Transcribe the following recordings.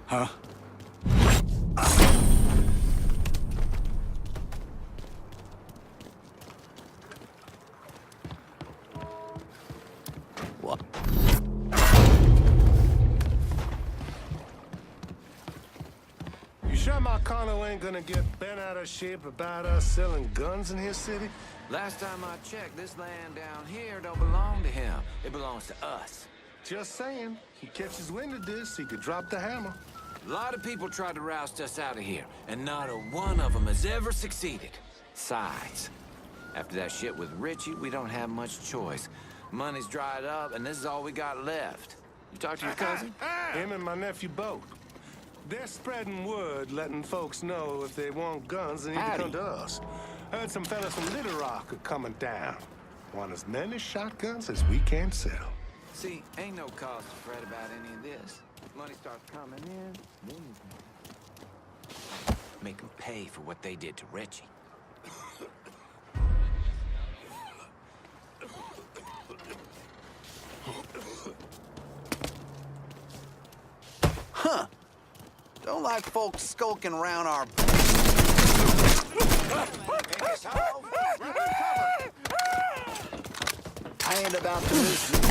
Huh? What? You sure Marcano ain't gonna get bent out of shape about us selling guns in his city? Last time I checked, this land down here don't belong to him. It belongs to us. Just saying. He catches wind of this, he could drop the hammer. A lot of people tried to roust us out of here, and not a one of them has ever succeeded. Besides, after that shit with Richie, we don't have much choice. Money's dried up, and this is all we got left. You talk to your cousin? Him and my nephew both. They're spreading word, letting folks know if they want guns, they need to come to us. Heard some fellas from Little Rock are coming down. Want as many shotguns as we can sell. See, ain't no cause to fret about any of this. Money starts coming in, then you can make them pay for what they did to Richie. Huh. Don't like folks skulking around our... I ain't about to listen.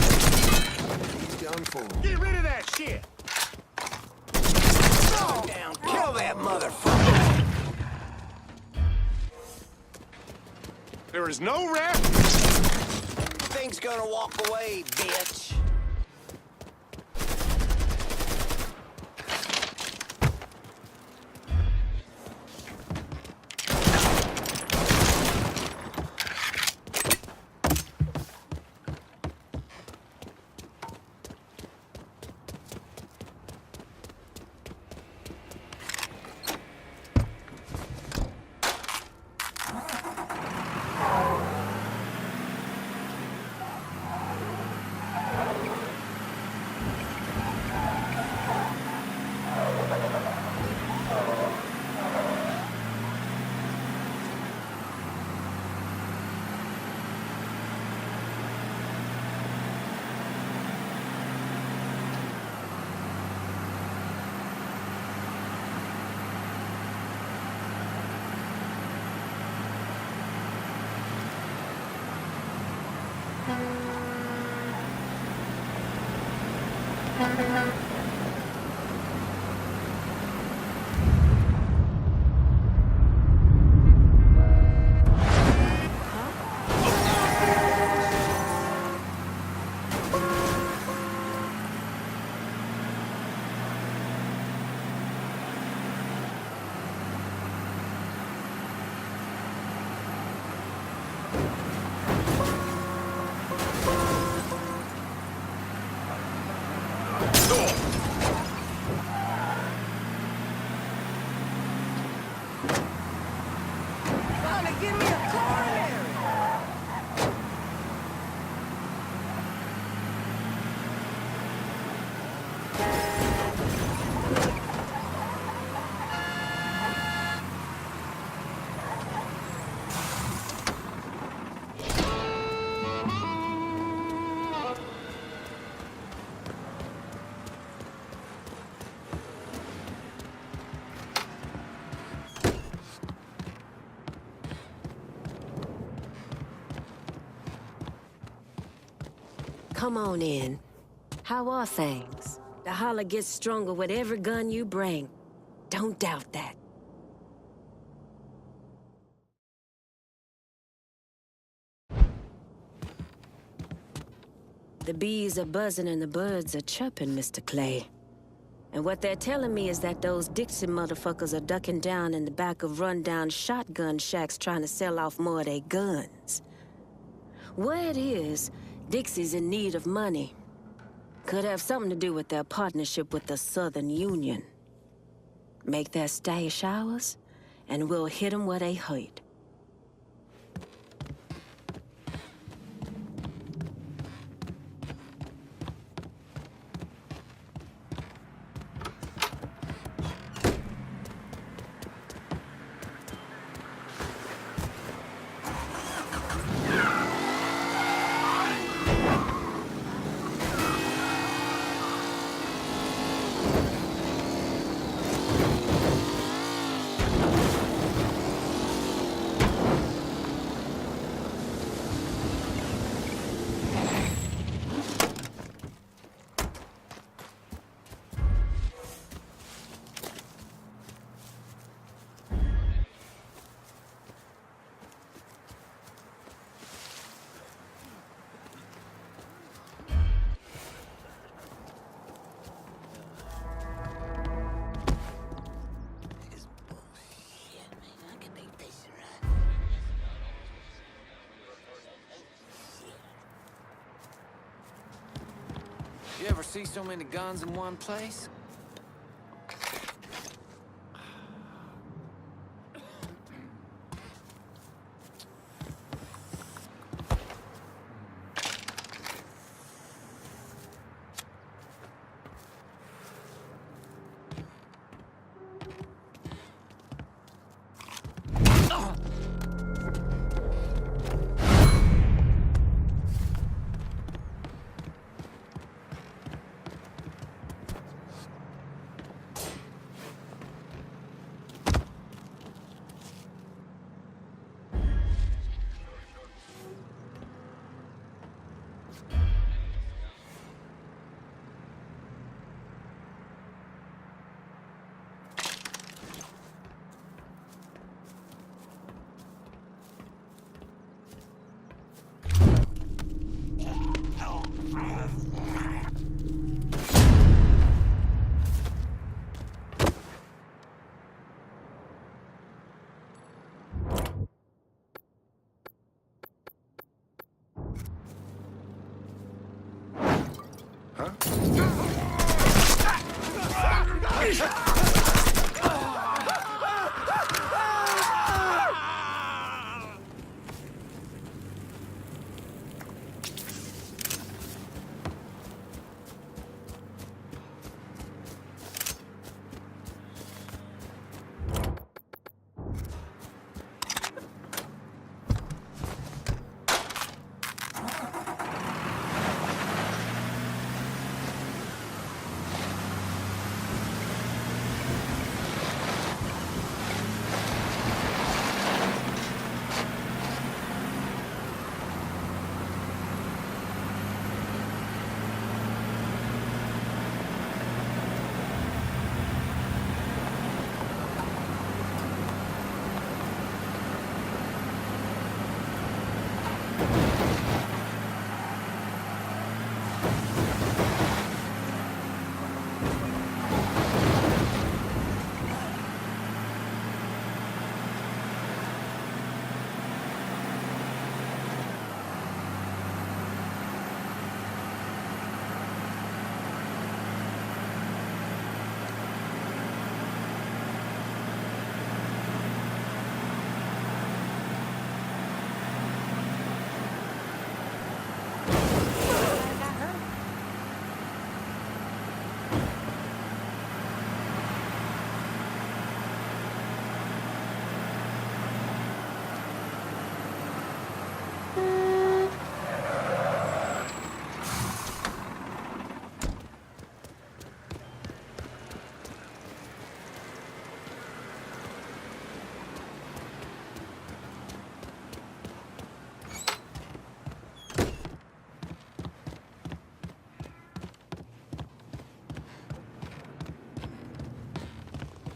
He's done for. Get rid of that shit! Down, kill that motherfucker! There is no rest. Thing's gonna walk away, bitch. Come on in. How are things? The holler gets stronger with every gun you bring. Don't doubt that. The bees are buzzing and the birds are chirping, Mr. Clay. And what they're telling me is that those Dixie motherfuckers are ducking down in the back of rundown shotgun shacks trying to sell off more of their guns. Word is, Dixie's in need of money. Could have something to do with their partnership with the Southern Union. Make their stash ours, and we'll hit them where they hurt. You ever see so many guns in one place?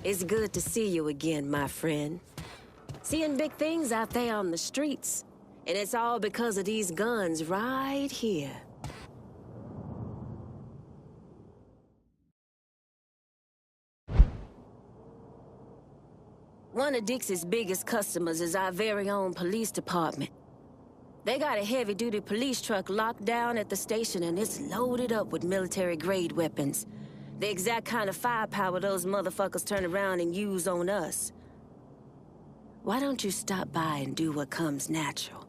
It's good to see you again, my friend. Seeing big things out there on the streets. And it's all because of these guns right here. One of Dixie's biggest customers is our very own police department. They got a heavy-duty police truck locked down at the station and it's loaded up with military-grade weapons. The exact kind of firepower those motherfuckers turn around and use on us. Why don't you stop by and do what comes natural?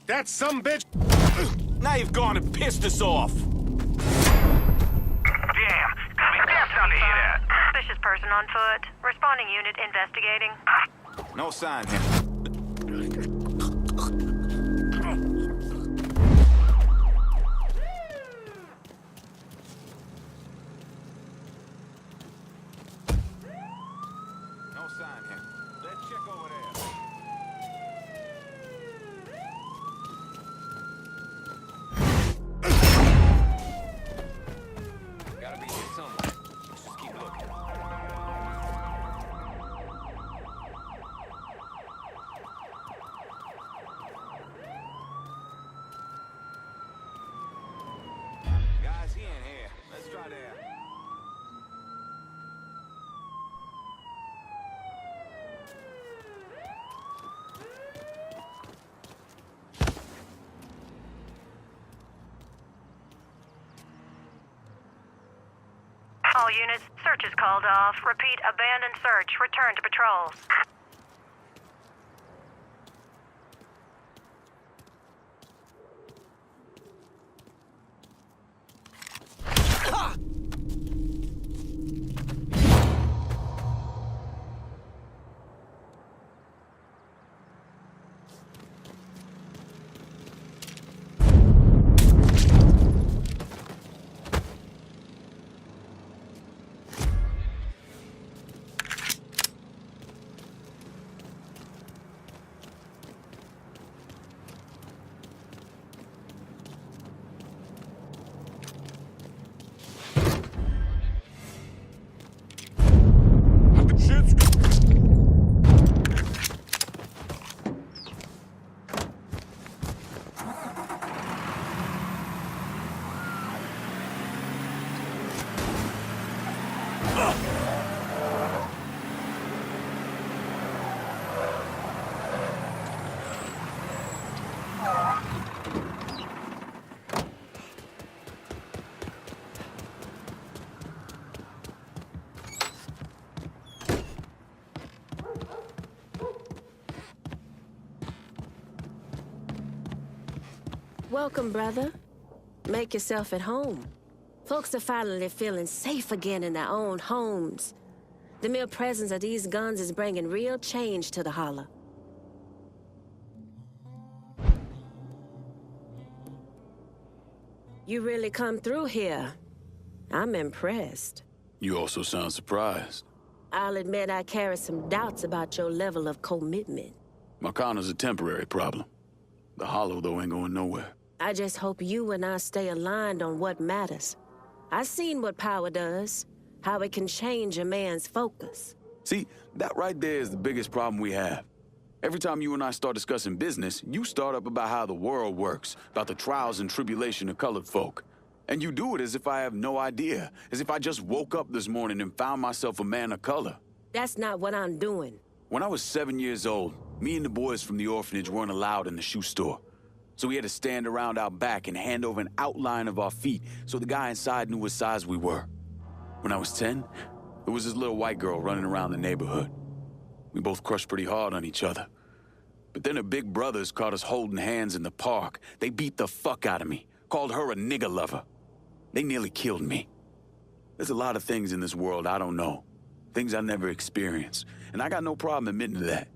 That sumbitch! Now you've gone and pissed us off. Damn, it's gonna be death down to hear that. Suspicious person on foot. Responding unit investigating. No sign here. No sign here. Let's check over there. Gotta be here somewhere. Let's just keep looking. Guys, he ain't here. Let's try there. All units, search is called off. Repeat, abandoned search. Return to patrols. Welcome, brother. Make yourself at home. Folks are finally feeling safe again in their own homes. The mere presence of these guns is bringing real change to the holler. You really come through here. I'm impressed. You also sound surprised. I'll admit I carry some doubts about your level of commitment. Marcana's a temporary problem. The hollow, though, ain't going nowhere. I just hope you and I stay aligned on what matters. I've seen what power does, how it can change a man's focus. See, that right there is the biggest problem we have. Every time you and I start discussing business, you start up about how the world works, about the trials and tribulation of colored folk. And you do it as if I have no idea, as if I just woke up this morning and found myself a man of color. That's not what I'm doing. When I was 7 years old, me and the boys from the orphanage weren't allowed in the shoe store. So we had to stand around out back and hand over an outline of our feet so the guy inside knew what size we were. When I was 10, there was this little white girl running around the neighborhood. We both crushed pretty hard on each other. But then her big brothers caught us holding hands in the park. They beat the fuck out of me, called her a nigger lover. They nearly killed me. There's a lot of things in this world I don't know, things I never experienced, and I got no problem admitting to that.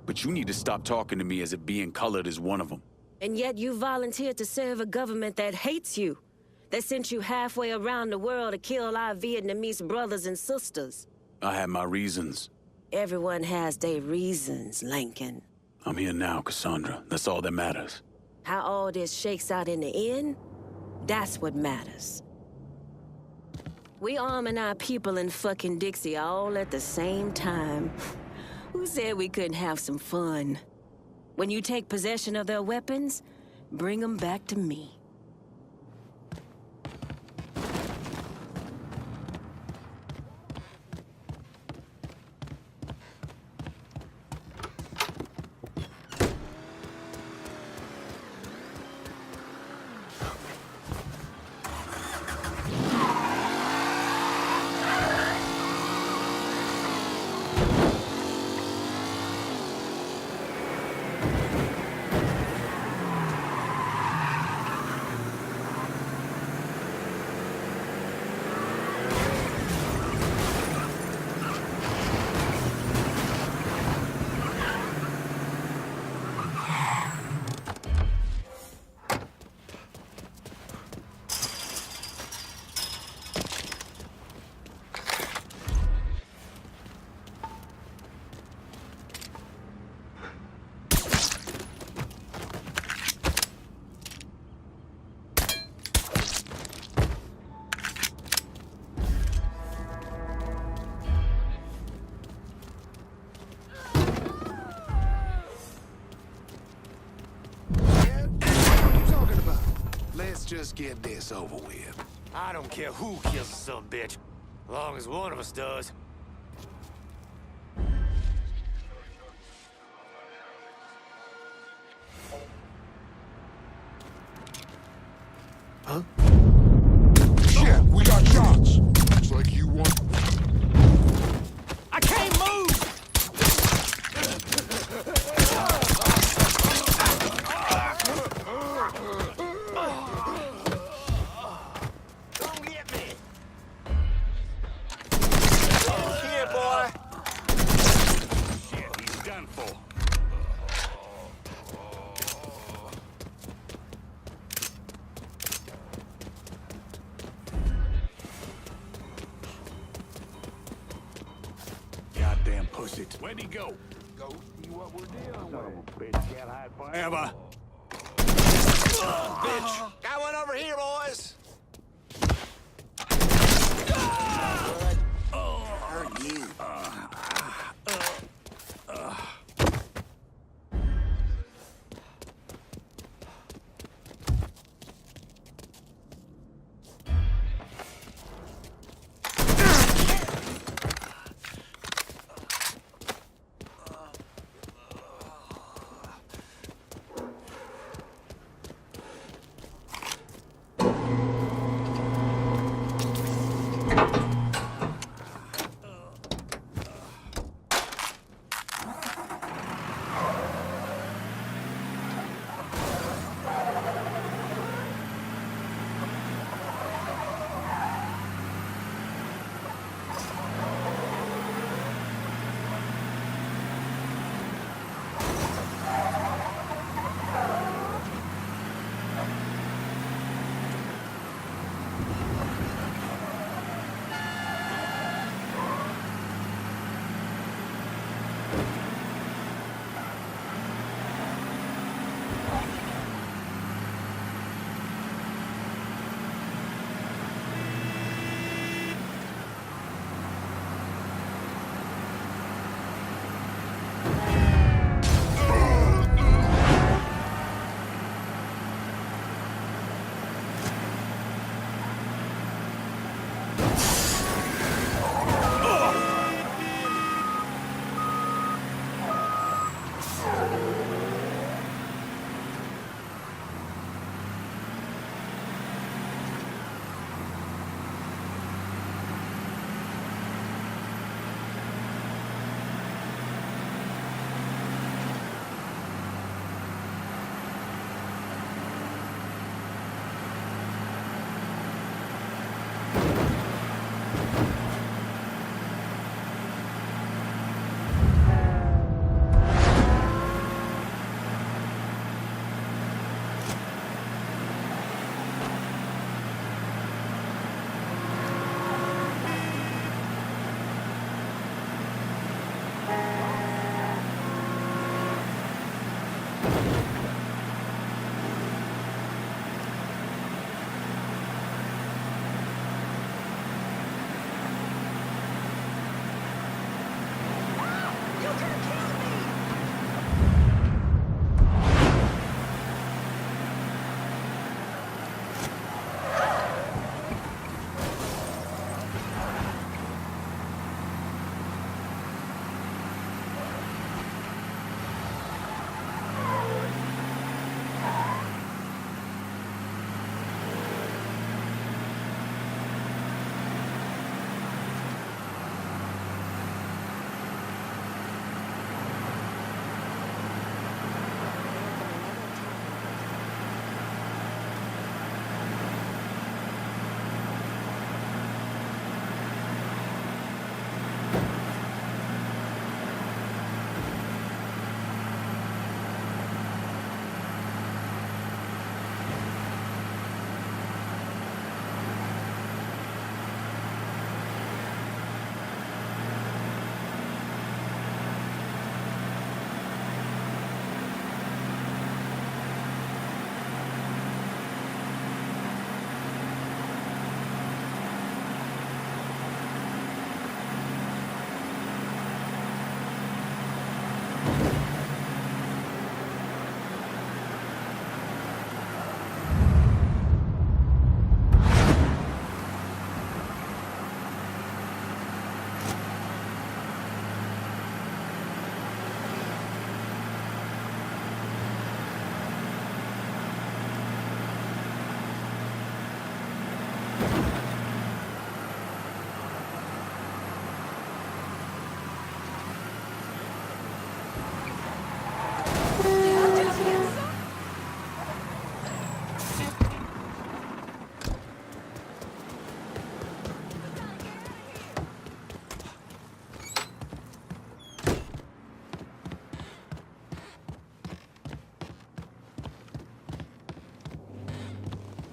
But you need to stop talking to me as if being colored is one of them. And yet you volunteered to serve a government that hates you, that sent you halfway around the world to kill our Vietnamese brothers and sisters. I had my reasons. Everyone has their reasons, Lincoln. I'm here now, Cassandra. That's all that matters. How all this shakes out in the end, that's what matters. We arming our people in fucking Dixie all at the same time. Who said we couldn't have some fun? When you take possession of their weapons, bring them back to me. just get this over with. I don't care who kills the son of a bitch, as long as one of us does. Huh? Shit, we got shots. Looks like you want... I can't move! Don't get me! Here, boy! Shit, he's done for. Goddamn pussy. Where'd he go? Go see what we're dealing with. Bitch can't hide forever. Bitch! Got one over here, boys! Hurt you.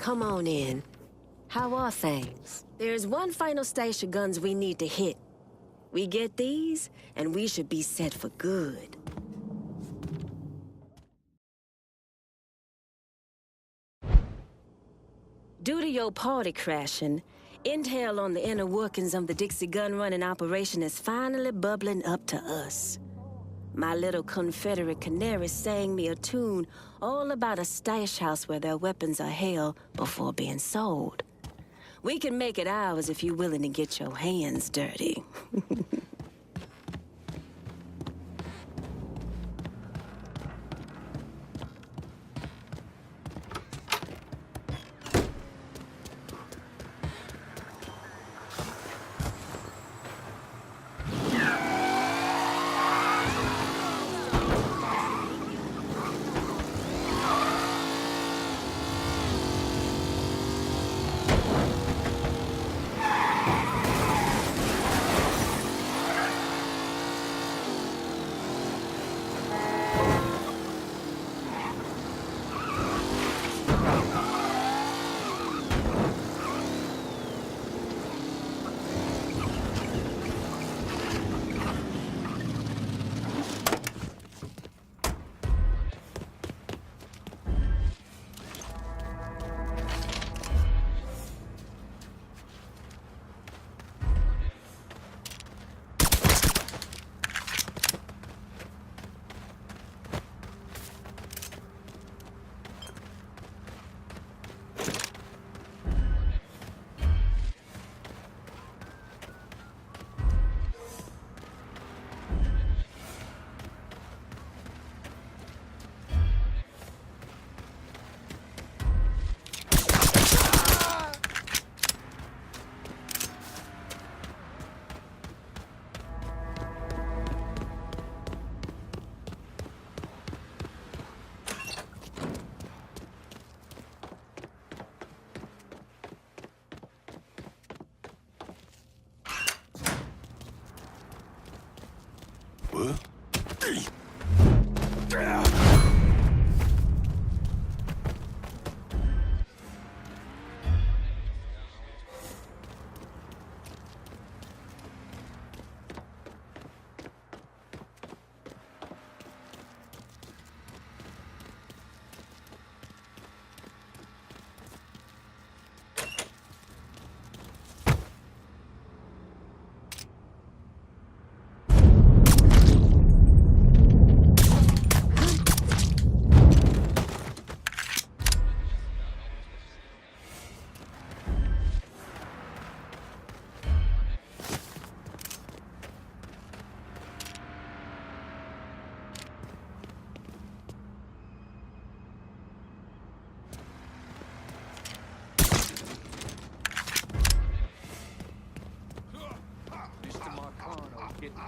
Come on in. How are things? There's one final stash of guns we need to hit. We get these, and we should be set for good. Due to your party crashing, intel on the inner workings of the Dixie gun-running operation is finally bubbling up to us. My little Confederate canary sang me a tune all about a stash house where their weapons are held before being sold. We can make it ours if you're willing to get your hands dirty.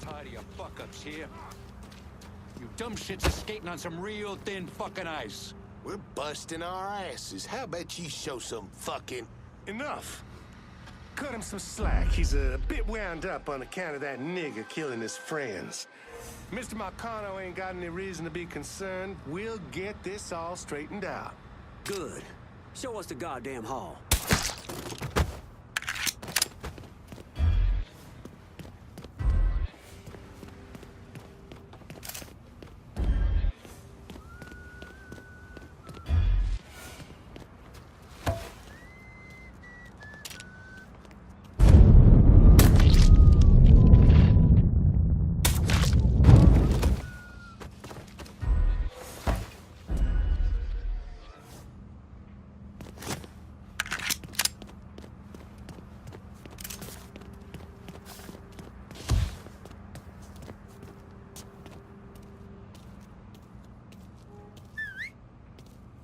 Tired of your fuck-ups here. You dumb shits are skating on some real thin fucking ice. We're busting our asses. How about you show some fucking... Enough. Cut him some slack. He's a bit wound up on account of that nigger killing his friends. Mr. Marcano ain't got any reason to be concerned. We'll get this all straightened out. Good. Show us the goddamn hall.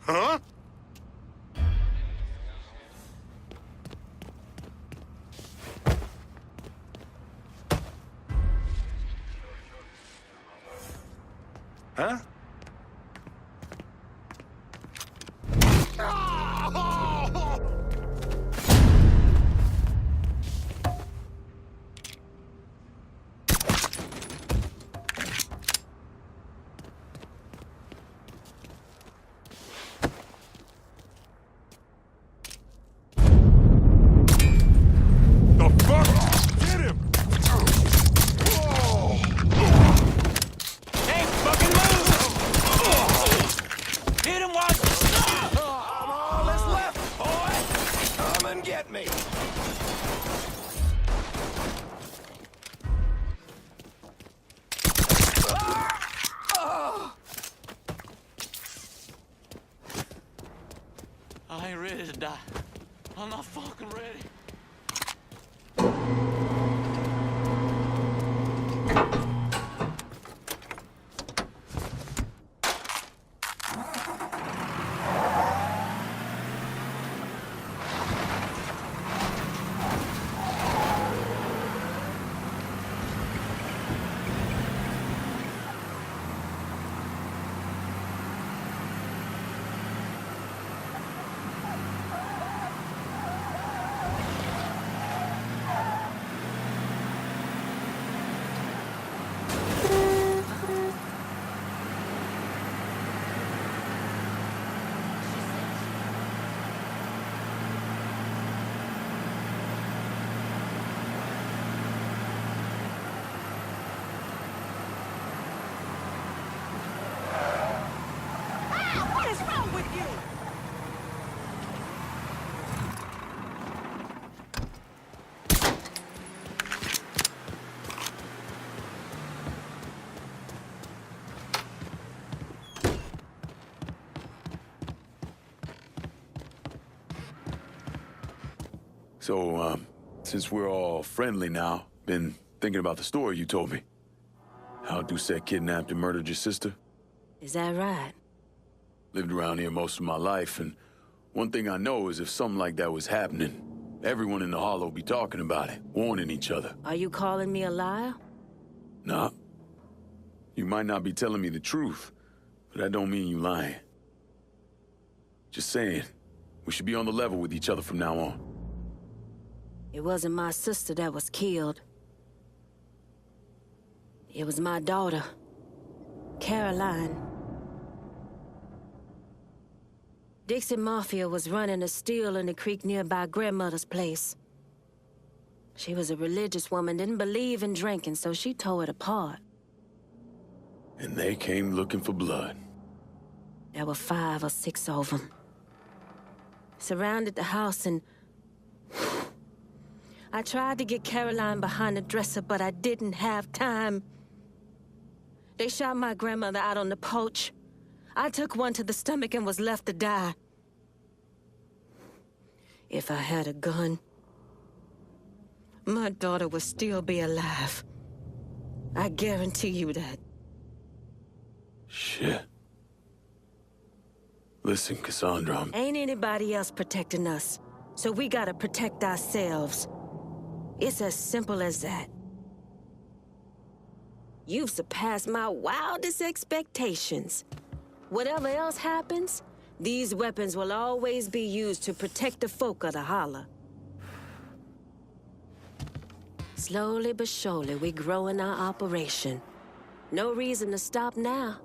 Huh? Huh? I ain't ready to die. I'm not fucking ready. So, since we're all friendly now, been thinking about the story you told me. How Doucette kidnapped and murdered your sister? Is that right? Lived around here most of my life, and one thing I know is if something like that was happening, everyone in the Hollow be talking about it, warning each other. Are you calling me a liar? Nah. You might not be telling me the truth, but that don't mean you lying. Just saying, we should be on the level with each other from now on. It wasn't my sister that was killed. It was my daughter, Caroline. Dixie Mafia was running a still in the creek nearby grandmother's place. She was a religious woman, didn't believe in drinking, so she tore it apart. And they came looking for blood. There were 5 or 6 of them. Surrounded the house and... I tried to get Caroline behind the dresser, but I didn't have time. They shot my grandmother out on the porch. I took one to the stomach and was left to die. If I had a gun, my daughter would still be alive. I guarantee you that. Shit. Listen, Cassandra, Ain't anybody else protecting us, so we gotta protect ourselves. It's as simple as that. You've surpassed my wildest expectations. Whatever else happens, these weapons will always be used to protect the folk of the Holler. Slowly but surely, we grow in our operation. No reason to stop now.